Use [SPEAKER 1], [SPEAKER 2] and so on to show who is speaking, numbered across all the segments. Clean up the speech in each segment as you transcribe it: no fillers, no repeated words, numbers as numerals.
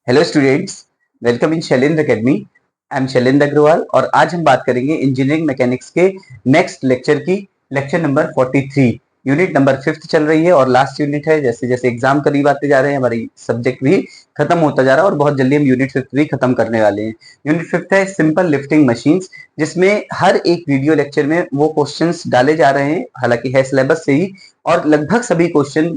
[SPEAKER 1] Hello students, welcome in Shailendra academy. I am Shailendra Agrawal और आज हम बात करेंगे इंजीनियरिंग मैकेनिक्स के नेक्स्ट लेक्चर की। लेक्चर नंबर 43, यूनिट नंबर 5 चल रही है और लास्ट यूनिट है। जैसे जैसे एग्जाम करीब आते जा रहे हैं हमारी सब्जेक्ट भी खत्म होता जा रहा है और बहुत जल्दी हम यूनिट 5 भी खत्म करने वाले हैं। यूनिट 5 है सिंपल लिफ्टिंग मशीन्स, जिसमें हर एक वीडियो लेक्चर में वो क्वेश्चंस डाले जा रहे हैं, हालांकि है सिलेबस से ही, और लगभग सभी क्वेश्चन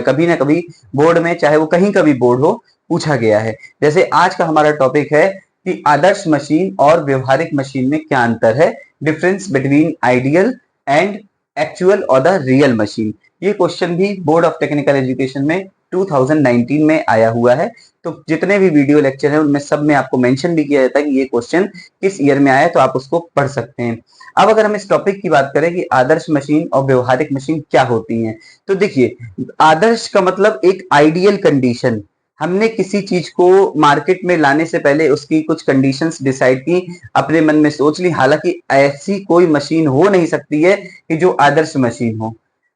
[SPEAKER 1] कभी ना कभी बोर्ड में, चाहे वो कहीं का भी बोर्ड हो, पूछा गया है। जैसे आज का हमारा टॉपिक है कि आदर्श मशीन और व्यवहारिक मशीन में क्या अंतर है, difference between ideal and actual और द रियल मशीन। ये क्वेश्चन भी बोर्ड ऑफ टेक्निकल एजुकेशन में 2019 में आया हुआ है। तो जितने भी वीडियो लेक्चर हैं उनमें सब में आपको मेंशन भी किया जाता है कि ये क्वेश्चन किस ईयर में आया, तो आप उसको पढ़ सकते हैं। अब अगर हम इस टॉपिक की बात करें कि आदर्श मशीन और व्यवहारिक मशीन क्या होती हैं, तो देखिए, आदर्श का मतलब एक आइडियल कंडीशन। हमने किसी चीज को मार्केट में लाने से पहले उसकी कुछ कंडीशंस डिसाइड की, अपने मन में सोच ली। हालांकि ऐसी कोई मशीन हो नहीं सकती है कि जो आदर्श मशीन हो,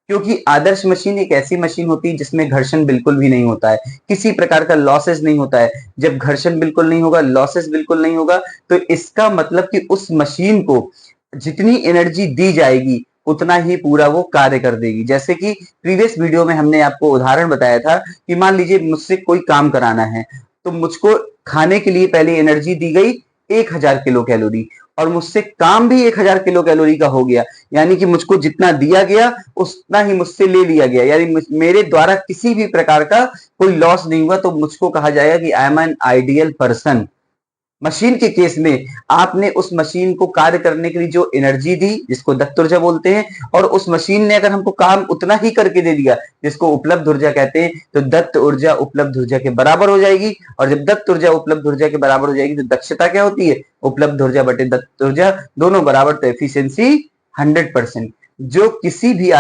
[SPEAKER 1] क्योंकि आदर्श मशीन एक ऐसी मशीन होती है जिसमें घर्षण बिल्कुल भी नहीं होता है, किसी प्रकार का लॉसेस नहीं होता है। जब घर्षण बिल्कुल नहीं होगा, लॉसेस बिल्कुल नहीं होगा, तो इसका मतलब कि उस मशीन को जितनी एनर्जी दी जाएगी उतना ही पूरा वो कार्य कर देगी। जैसे कि प्रीवियस वीडियो में हमने आपको उदाहरण बताया था कि मान लीजिए मुझसे कोई काम कराना है, तो मुझको खाने के लिए पहले एनर्जी दी गई 1000 किलो कैलोरी, और मुझसे काम भी 1000 किलो कैलोरी का हो गया। यानी कि मुझको जितना दिया गया उतना ही मुझसे ले लिया गया, यानी मेरे द्वारा किसी भी प्रकार का कोई लॉस नहीं हुआ, तो मुझको कहा जाएगा कि I am an ideal person. Machine के केस में आपने उस मशीन को कार्य करने के लिए जो एनर्जी दी, जिसको दत्त ऊर्जा बोलते हैं, और उस मशीन ने अगर हमको काम उतना ही करके दे दिया, जिसको उपलब्ध ऊर्जा कहते हैं, तो दत्त ऊर्जा उपलब्ध ऊर्जा के बराबर हो जाएगी। और जब दत्त ऊर्जा उपलब्ध ऊर्जा के बराबर हो जाएगी तो दक्षता क्या होती है, उपलब्ध ऊर्जा बटे दत्त ऊर्जा, दोनों बराबर, तो एफिशिएंसी 100%, जो किसी भी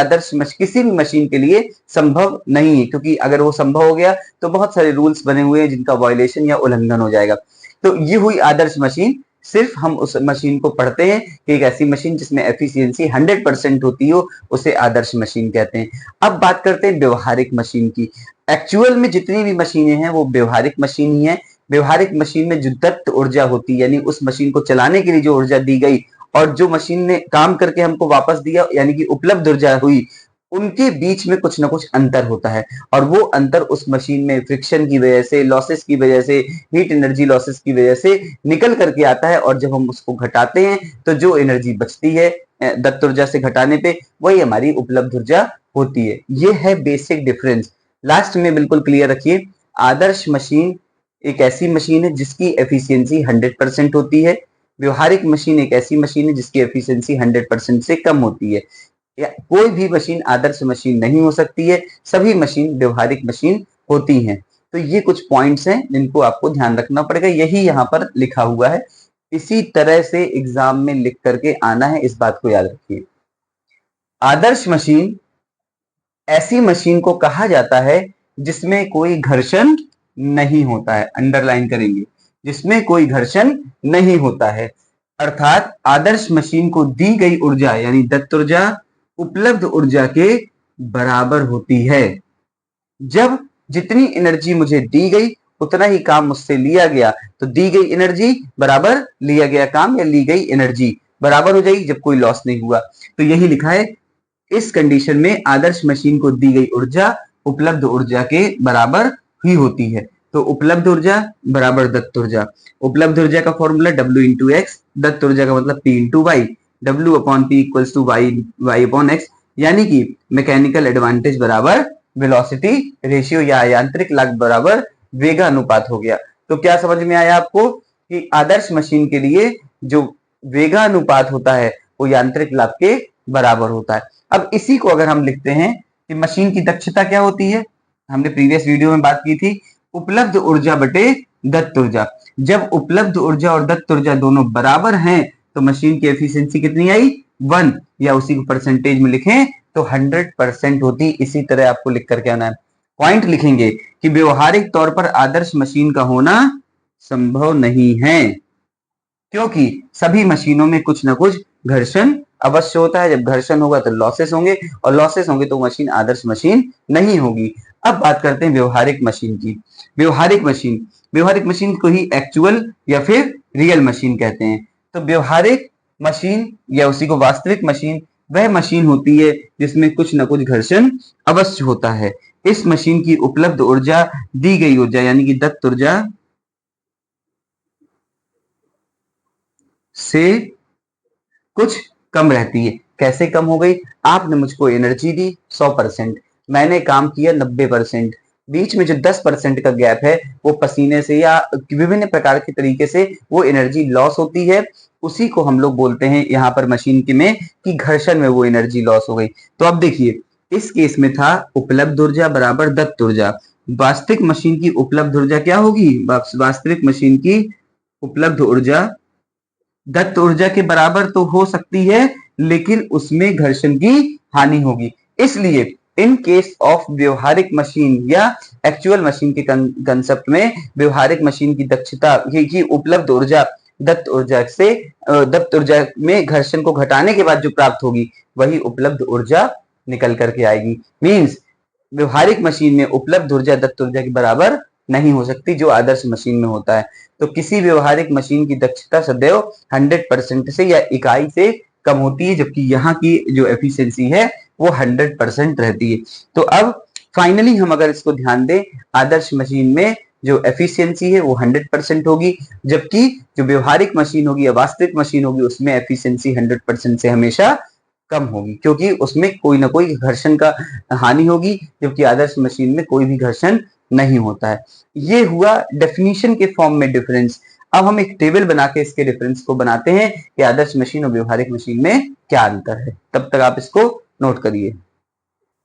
[SPEAKER 1] किसी भी मशीन के लिए संभव नहीं है। क्योंकि अगर वो संभव हो गया तो बहुत सारे रूल्स बने हुए हैं जिनका वायलेशन या उल्लंघन हो जाएगा। तो ये हुई आदर्श मशीन। सिर्फ हम उस मशीन को पढ़ते हैं कि एक ऐसी मशीन जिसमें एफिशिएंसी 100% होती हो, उसे आदर्श मशीन कहते हैं। अब बात करते हैं व्यवहारिक मशीन की। एक्चुअल में जितनी भी मशीनें हैं वो व्यवहारिक मशीन ही है। व्यवहारिक मशीन में जो दत्त ऊर्जा होती है, यानी उस मशीन को चलाने के लिए जो ऊर्जा दी गई और जो मशीन ने काम करके हमको वापस दिया, यानी कि उपलब्ध ऊर्जा हुई, उनके बीच में कुछ ना कुछ अंतर होता है। और वो अंतर उस मशीन में फ्रिक्शन की वजह से, लॉसेस की वजह से, हीट एनर्जी लॉसेस की वजह से निकल करके आता है। और जब हम उसको घटाते हैं तो जो एनर्जी बचती है दत्त ऊर्जा से घटाने पे, वही हमारी उपलब्ध ऊर्जा होती है। ये है बेसिक डिफरेंस। लास्ट में बिल्कुल क्लियर रखिए, आदर्श मशीन एक ऐसी मशीन है जिसकी एफिशिएंसी 100% होती है। व्यवहारिक मशीन एक ऐसी मशीन है जिसकी एफिशिएंसी 100% से कम होती है। या कोई भी मशीन आदर्श मशीन नहीं हो सकती है, सभी मशीन व्यवहारिक मशीन होती हैं। तो ये कुछ पॉइंट्स हैं जिनको आपको ध्यान रखना पड़ेगा, यही यहाँ पर लिखा हुआ है। इसी तरह से एग्जाम में लिख करके आना है, इस बात को याद रखिए। आदर्श मशीन ऐसी मशीन को कहा जाता है जिसमें कोई घर्षण नहीं होता है, अंडरलाइन करेंगे, जिसमें कोई घर्षण नहीं होता है। अर्थात आदर्श मशीन को दी गई ऊर्जा यानी दत्त ऊर्जा उपलब्ध ऊर्जा के बराबर होती है। जब जितनी एनर्जी मुझे दी गई उतना ही काम मुझसे लिया गया, तो दी गई एनर्जी बराबर लिया गया काम या ली गई एनर्जी बराबर हो जाएगी जब कोई लॉस नहीं हुआ। तो यही लिखा है, इस कंडीशन में आदर्श मशीन को दी गई ऊर्जा उपलब्ध ऊर्जा के बराबर ही होती है। तो उपलब्ध ऊर्जा बराबर दत्त ऊर्जा। उपलब्ध ऊर्जा का फॉर्मूला W इंटू एक्स, दत्त ऊर्जा का मतलब P into y, W upon P equals to y upon x. यानी कि मैकेनिकल एडवांटेज बराबर वेलोसिटी रेशियो या यांत्रिक लाभ बराबर वेगानुपात हो गया। तो क्या समझ में आया आपको कि आदर्श मशीन के लिए जो वेगानुपात होता है वो यांत्रिक लाभ के बराबर होता है। अब इसी को अगर हम लिखते हैं कि मशीन की दक्षता क्या होती है, हमने प्रीवियस वीडियो में बात की थी, उपलब्ध ऊर्जा बटे दत्त ऊर्जा। जब उपलब्ध ऊर्जा और दत्त ऊर्जा दोनों बराबर हैं तो मशीन की एफिशिएंसी कितनी आई, 1, या उसी को परसेंटेज में लिखें तो 100% होती। इसी तरह आपको लिख करके आना है, पॉइंट लिखेंगे कि व्यवहारिक तौर पर आदर्श मशीन का होना संभव नहीं है, क्योंकि सभी मशीनों में कुछ ना कुछ घर्षण अवश्य होता है। जब घर्षण होगा तो लॉसेस होंगे, और लॉसेस होंगे तो मशीन आदर्श मशीन नहीं होगी। अब बात करते हैं व्यवहारिक मशीन की। व्यवहारिक मशीन को ही एक्चुअल या फिर रियल मशीन कहते हैं। तो व्यवहारिक मशीन या उसी को वास्तविक मशीन वह मशीन होती है जिसमें कुछ न कुछ घर्षण अवश्य होता है। इस मशीन की उपलब्ध ऊर्जा दी गई ऊर्जा यानी कि दत्त ऊर्जा से कुछ कम रहती है। कैसे कम हो गई? आपने मुझको एनर्जी दी 100%, मैंने काम किया 90%, बीच में जो 10% का गैप है वो पसीने से या विभिन्न प्रकार के तरीके से वो एनर्जी लॉस होती है। उसी को हम लोग बोलते हैं यहाँ पर मशीन के में कि घर्षण में वो एनर्जी लॉस हो गई। तो अब देखिए, इस केस में था उपलब्ध ऊर्जा बराबर दत्त ऊर्जा। वास्तविक मशीन की उपलब्ध ऊर्जा क्या होगी? वास्तविक मशीन की उपलब्ध ऊर्जा दत्त ऊर्जा के बराबर तो हो सकती है, लेकिन उसमें घर्षण की हानि होगी। इसलिए इन केस ऑफ व्यवहारिक मशीन या एक्चुअल मशीन के कंसेप्ट में व्यवहारिक मशीन की दक्षता की उपलब्ध ऊर्जा दत्त ऊर्जा में घर्षण को घटाने के बाद जो प्राप्त होगी वही उपलब्ध ऊर्जा निकल करके आएगी। मीन्स व्यवहारिक मशीन में उपलब्ध ऊर्जा दत्त ऊर्जा के बराबर नहीं हो सकती जो आदर्श मशीन में होता है। तो किसी व्यवहारिक मशीन की दक्षता सदैव 100% से या इकाई से कम होती है, जबकि यहाँ की जो एफिशिएंसी है वो 100% रहती है। तो अब फाइनली हम अगर इसको ध्यान दें, आदर्श मशीन में जो एफिशिएंसी है वो 100% होगी, जबकि जो व्यवहारिक मशीन होगी या वास्तविक मशीन होगी उसमें एफिशिएंसी 100% से हमेशा कम होगी, क्योंकि उसमें कोई ना कोई घर्षण का हानि होगी, जबकि आदर्श मशीन में कोई भी घर्षण नहीं होता है। ये हुआ डेफिनेशन के फॉर्म में डिफरेंस। अब हम एक टेबल बना के इसके डिफरेंस को बनाते हैं कि आदर्श मशीन और व्यवहारिक मशीन में क्या अंतर है। तब तक आप इसको नोट करिए।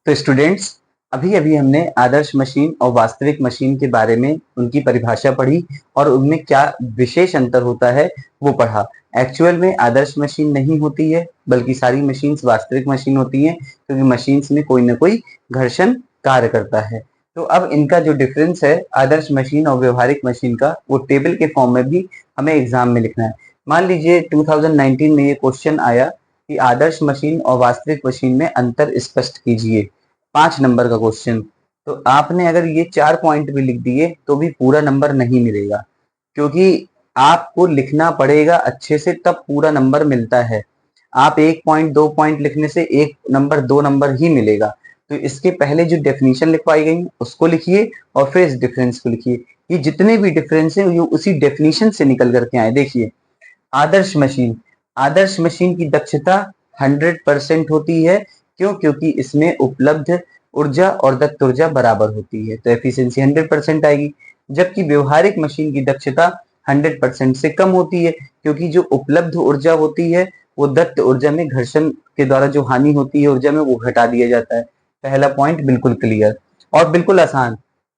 [SPEAKER 1] तो स्टूडेंट्स, अभी अभी हमने आदर्श मशीन और वास्तविक मशीन के बारे में उनकी परिभाषा पढ़ी और उनमें क्या विशेष अंतर होता है वो पढ़ा। एक्चुअल में आदर्श मशीन नहीं होती है, बल्कि सारी मशीन्स वास्तविक मशीन होती हैं, क्योंकि मशीन्स में कोई ना कोई घर्षण कार्य करता है। तो अब इनका जो डिफरेंस है आदर्श मशीन और व्यवहारिक मशीन का, वो टेबल के फॉर्म में भी हमें एग्जाम में लिखना है। मान लीजिए 2019 में ये क्वेश्चन आया कि आदर्श मशीन और वास्तविक मशीन में अंतर स्पष्ट कीजिए। 5 नंबर का क्वेश्चन। तो आपने अगर ये 4 पॉइंट भी लिख दिए तो भी पूरा नंबर नहीं मिलेगा, क्योंकि आपको लिखना पड़ेगा अच्छे से, तब पूरा नंबर मिलता है। आप 1 पॉइंट 2 पॉइंट लिखने से 1 नंबर 2 नंबर ही मिलेगा। तो इसके पहले जो डेफिनेशन लिखवाई गई उसको लिखिए और फिर इस डिफरेंस को लिखिए। ये जितने भी डिफरेंस है ये उसी डेफिनेशन से निकल करके आए। देखिए, आदर्श मशीन की दक्षता 100% होती है। क्यों? क्योंकि इसमें उपलब्ध ऊर्जा और दत्त ऊर्जा बराबर होती है, तो एफिशिएंसी 100% आएगी। जबकि व्यवहारिक मशीन की दक्षता 100% से कम होती है, क्योंकि जो उपलब्ध ऊर्जा होती है वो दत्त ऊर्जा में घर्षण के द्वारा जो हानि होती है ऊर्जा में वो घटा दिया जाता है। पहला पॉइंट बिल्कुल क्लियर और बिल्कुल आसान।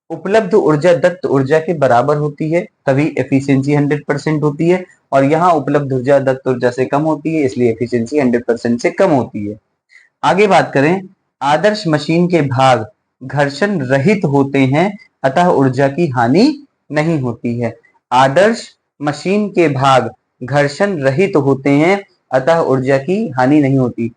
[SPEAKER 1] उपलब्ध ऊर्जा दत्त ऊर्जा के बराबर होती है, तभी एफिशिएंसी 100% होती है, और यहाँ उपलब्ध ऊर्जा दत्त ऊर्जा से कम होती है, इसलिए एफिशिएंसी 100% से कम होती है। आगे बात करें, आदर्श मशीन के भाग घर्षण रहित होते हैं, अतः ऊर्जा की हानि नहीं होती है। आदर्श मशीन के भाग घर्षण रहित होते हैं, अतः ऊर्जा की हानि नहीं होती।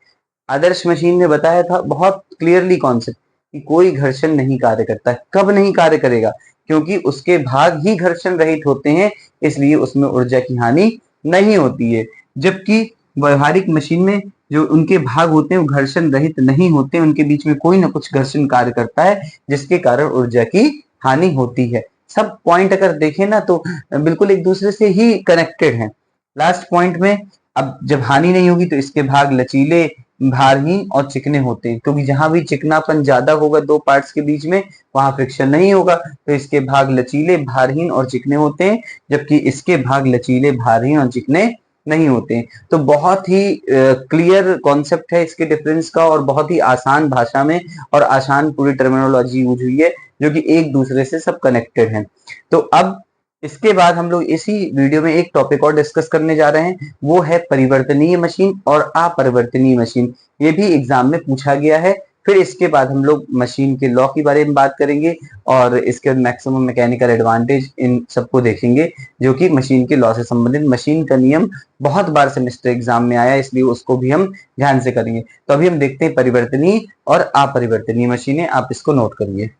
[SPEAKER 1] आदर्श मशीन ने बताया था बहुत क्लियरली कॉन्सेप्ट कि कोई घर्षण नहीं कार्य करता है। कब नहीं कार्य करेगा? क्योंकि उसके भाग ही घर्षण रहित होते हैं, इसलिए उसमें ऊर्जा की हानि नहीं होती है। जबकि व्यवहारिक मशीन में जो उनके भाग होते हैं वो घर्षण रहित नहीं होते, उनके बीच में कोई ना कुछ घर्षण कार्य करता है, जिसके कारण ऊर्जा की हानि होती है। सब पॉइंट अगर देखें ना तो बिल्कुल एक दूसरे से ही कनेक्टेड है। लास्ट पॉइंट में, अब जब हानि नहीं होगी तो इसके भाग लचीले, भारहीन और चिकने होते हैं, क्योंकि जहां भी चिकनापन ज्यादा होगा दो पार्ट्स के बीच में वहां फ्रिक्शन नहीं होगा, तो इसके भाग लचीले, भारहीन और चिकने होते हैं, जबकि इसके भाग लचीले, भारहीन और चिकने नहीं होते हैं। तो बहुत ही क्लियर कॉन्सेप्ट है इसके डिफरेंस का, और बहुत ही आसान भाषा में और आसान पूरी टर्मिनोलॉजी यूज हुई है, जो कि एक दूसरे से सब कनेक्टेड हैं। तो अब इसके बाद हम लोग इसी वीडियो में एक टॉपिक और डिस्कस करने जा रहे हैं, वो है परिवर्तनीय मशीन और अपरिवर्तनीय मशीन। ये भी एग्जाम में पूछा गया है। फिर इसके बाद हम लोग मशीन के लॉ के बारे में बात करेंगे और इसके मैक्सिमम मैकेनिकल एडवांटेज इन सबको देखेंगे, जो कि मशीन के लॉ से संबंधित। मशीन का नियम बहुत बार सेमेस्टर एग्जाम में आया, इसलिए उसको भी हम ध्यान से करेंगे। तो अभी हम देखते हैं परिवर्तनीय और अपरिवर्तनीय मशीनें। आप इसको नोट करिए।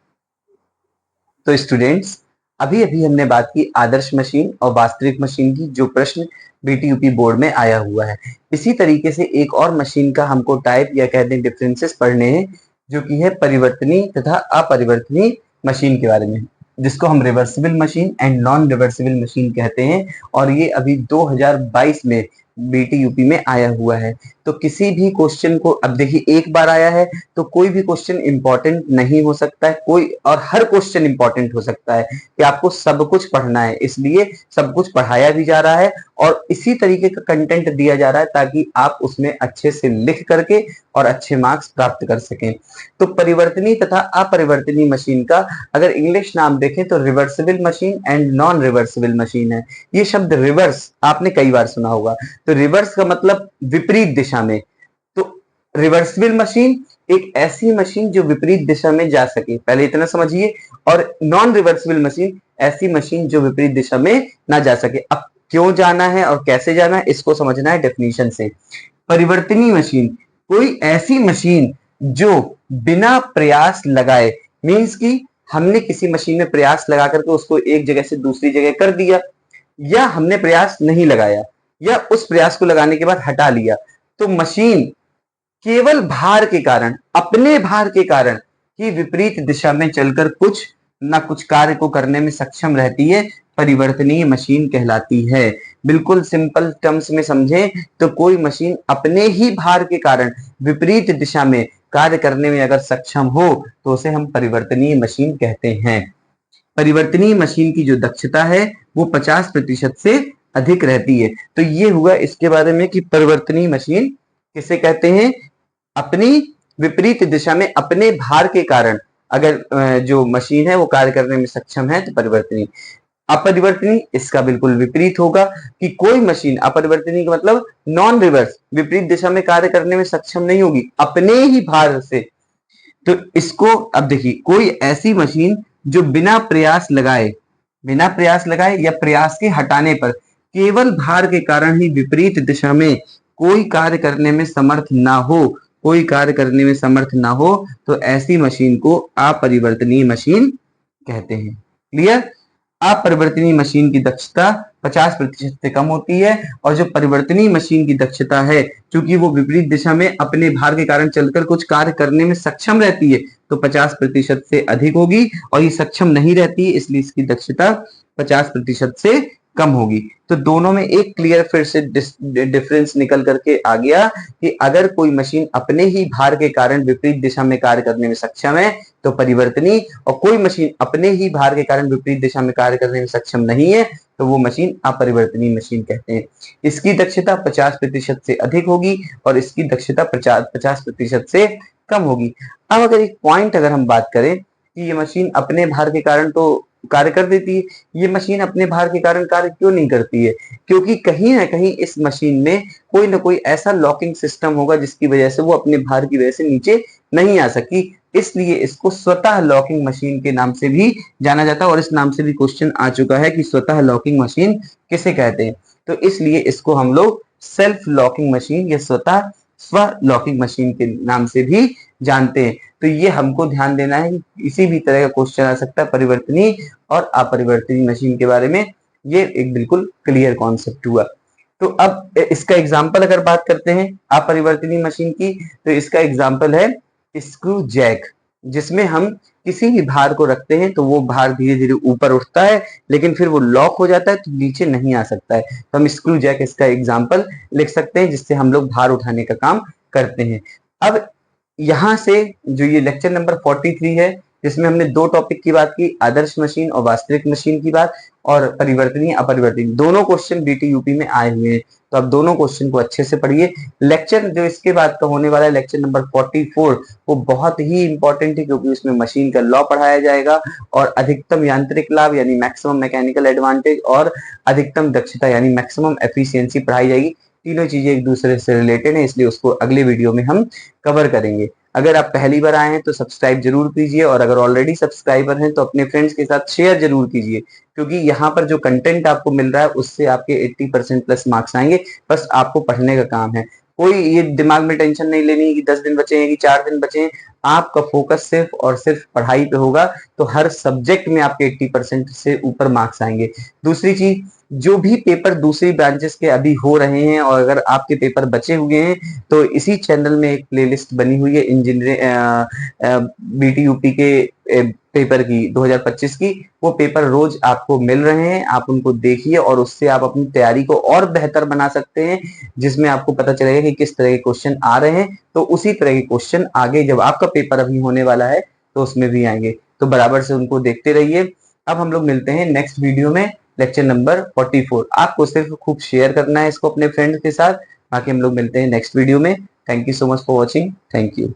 [SPEAKER 1] तो स्टूडेंट्स, अभी अभी हमने बात की आदर्श मशीन और वास्तविक मशीन की, जो प्रश्न बीटीयूपी बोर्ड में आया हुआ है। इसी तरीके से एक और मशीन का हमको टाइप या कहते हैं डिफरेंसेस पढ़ने हैं, जो कि है परिवर्तनीय तथा अपरिवर्तनीय मशीन के बारे में, जिसको हम reversible machine and non reversible machine कहते हैं। और ये अभी 2022 में बीटीयूपी में आया हुआ है। तो किसी भी क्वेश्चन को, अब देखिए एक बार आया है तो कोई भी क्वेश्चन इंपॉर्टेंट नहीं हो सकता है, कोई और हर क्वेश्चन इंपॉर्टेंट हो सकता है कि आपको सब कुछ पढ़ना है, इसलिए सब कुछ पढ़ाया भी जा रहा है और इसी तरीके का कंटेंट दिया जा रहा है ताकि आप उसमें अच्छे से लिख करके और अच्छे मार्क्स प्राप्त कर सकें। तो परिवर्तनीय तथा अपरिवर्तनीय मशीन का अगर इंग्लिश नाम देखें तो reversible machine and non reversible machine है। ये शब्द रिवर्स आपने कई बार सुना होगा। तो रिवर्स का मतलब विपरीत दिशा में। तो रिवर्सिबल मशीन एक ऐसी मशीन जो विपरीत दिशा में जा सके, पहले इतना समझिए। और नॉन रिवर्सिबल मशीन ऐसी मशीन जो विपरीत दिशा में ना जा सके। अब क्यों जाना है और कैसे जाना है इसको समझना है डेफिनेशन से। परिवर्तनीय मशीन कोई ऐसी मशीन जो बिना प्रयास लगाए, मीन्स कि हमने किसी मशीन में प्रयास लगा करके उसको एक जगह से दूसरी जगह कर दिया, या हमने प्रयास नहीं लगाया या उस प्रयास को लगाने के बाद हटा लिया, तो मशीन केवल भार के कारण, अपने भार के कारण ही विपरीत दिशा में चलकर कुछ ना कुछ कार्य को करने में सक्षम रहती है, परिवर्तनीय मशीन कहलाती है। बिल्कुल सिंपल टर्म्स में समझें तो कोई मशीन अपने ही भार के कारण विपरीत दिशा में कार्य करने में अगर सक्षम हो तो उसे हम परिवर्तनीय मशीन कहते हैं। परिवर्तनीय मशीन की जो दक्षता है वो 50% से अधिक रहती है। तो ये हुआ इसके बारे में कि परिवर्तनीय मशीन किसे कहते हैं, अपनी विपरीत दिशा में अपने भार के कारण अगर जो मशीन है वो कार्य करने में सक्षम है तो परिवर्तनीय। अपरिवर्तनीय इसका बिल्कुल विपरीत होगा कि कोई मशीन, अपरिवर्तनीय का मतलब नॉन रिवर्स, विपरीत दिशा में कार्य करने में सक्षम नहीं होगी अपने ही भार से। तो इसको अब देखिए, कोई ऐसी मशीन जो बिना प्रयास लगाए, या प्रयास के हटाने पर केवल भार के कारण ही विपरीत दिशा में कोई कार्य करने में समर्थ ना हो, तो ऐसी मशीन को अपरिवर्तनीय मशीन कहते हैं। क्लियर? अपरिवर्तनीय मशीन की दक्षता 50% से कम होती है और जो परिवर्तनीय मशीन की दक्षता है, क्योंकि वो विपरीत दिशा में अपने भार के कारण चलकर कुछ कार्य करने में सक्षम रहती है तो 50% से अधिक होगी, और ये सक्षम नहीं रहती है इसलिए इसकी दक्षता 50% से कम होगी। तो दोनों में एक क्लियर फिर से डिफरेंस निकल करके आ गया कि अगर कोई मशीन अपने ही भार के कारण विपरीत दिशा में कार्य करने में सक्षम है तो परिवर्तनीय, और कोई मशीन अपने ही भार के कारण विपरीत दिशा में कार्य करने में सक्षम नहीं है तो वो मशीन अपरिवर्तनीय मशीन कहते हैं। इसकी दक्षता 50% से अधिक होगी और इसकी दक्षता 50% से कम होगी। अब अगर एक पॉइंट अगर हम बात करें कि ये मशीन अपने भार के कारण तो कार्य कर देती है, ये मशीन अपने भार के कारण कार्य क्यों नहीं करती है? क्योंकि कहीं ना कहीं इस मशीन में कोई ना कोई ऐसा लॉकिंग सिस्टम होगा जिसकी वजह से वो अपने भार की वजह से नीचे नहीं आ सकी, इसलिए इसको स्वतः लॉकिंग मशीन के नाम से भी जाना जाता है। और इस नाम से भी क्वेश्चन आ चुका है कि स्वतः लॉकिंग मशीन किसे कहते हैं, तो इसलिए इसको हम लोग सेल्फ लॉकिंग मशीन या स्वतः स्व लॉकिंग मशीन के नाम से भी जानते हैं। तो ये हमको ध्यान देना है कि किसी भी तरह का क्वेश्चन आ सकता है परिवर्तनीय और अपरिवर्तनीय मशीन के बारे में। ये एक बिल्कुल क्लियर कॉन्सेप्ट हुआ। तो अब इसका एग्जाम्पल अगर बात करते हैं अपरिवर्तनीय मशीन की, तो इसका एग्जाम्पल है स्क्रू जैक, जिसमें हम किसी भी भार को रखते हैं तो वो भार धीरे धीरे ऊपर उठता है लेकिन फिर वो लॉक हो जाता है तो नीचे नहीं आ सकता है। तो हम स्क्रू जैक इसका एग्जाम्पल लिख सकते हैं जिससे हम लोग भार उठाने का काम करते हैं। अब यहाँ से जो ये लेक्चर नंबर 43 है, जिसमें हमने दो टॉपिक की बात की, आदर्श मशीन और वास्तविक मशीन की बात, और परिवर्तनीय अपरिवर्तनीय, दोनों क्वेश्चन बीटीयूपी में आए हुए हैं। तो आप दोनों क्वेश्चन को अच्छे से पढ़िए। लेक्चर जो इसके बाद का होने वाला है लेक्चर नंबर 44, वो बहुत ही इंपॉर्टेंट है क्योंकि उसमें मशीन का लॉ पढ़ाया जाएगा और अधिकतम यांत्रिक लाभ यानी मैक्सिमम मैकेनिकल एडवांटेज और अधिकतम दक्षता यानी मैक्सिमम एफिशिएंसी पढ़ाई जाएगी। तीनों चीजें एक दूसरे से रिलेटेड है, इसलिए उसको अगले वीडियो में हम कवर करेंगे। अगर आप पहली बार आए हैं तो सब्सक्राइब जरूर कीजिए, और अगर ऑलरेडी सब्सक्राइबर हैं तो अपने फ्रेंड्स के साथ शेयर जरूर कीजिए, क्योंकि यहाँ पर जो कंटेंट आपको मिल रहा है उससे आपके 80% प्लस मार्क्स आएंगे। बस आपको पढ़ने का काम है। कोई ये दिमाग में टेंशन नहीं लेनी है कि 10 दिन बचे हैं कि 4 दिन बचे हैं। आपका फोकस सिर्फ और सिर्फ पढ़ाई पे होगा तो हर सब्जेक्ट में आपके 80% से ऊपर मार्क्स आएंगे। दूसरी चीज, जो भी पेपर दूसरी ब्रांचेस के अभी हो रहे हैं और अगर आपके पेपर बचे हुए हैं तो इसी चैनल में एक प्लेलिस्ट बनी हुई है इंजीनियरिंग बीटीयूपी के पेपर की 2025 की। वो पेपर रोज आपको मिल रहे हैं, आप उनको देखिए और उससे आप अपनी तैयारी को और बेहतर बना सकते हैं, जिसमें आपको पता चलेगा कि किस तरह के क्वेश्चन आ रहे हैं। तो उसी तरह के क्वेश्चन आगे जब आपका पेपर अभी होने वाला है तो उसमें भी आएंगे, तो बराबर से उनको देखते रहिए। अब हम लोग मिलते हैं नेक्स्ट वीडियो में, लेक्चर नंबर 44। आपको सिर्फ खूब शेयर करना है इसको अपने फ्रेंड्स के साथ। बाकी हम लोग मिलते हैं नेक्स्ट वीडियो में। Thank you so much for watching. Thank you.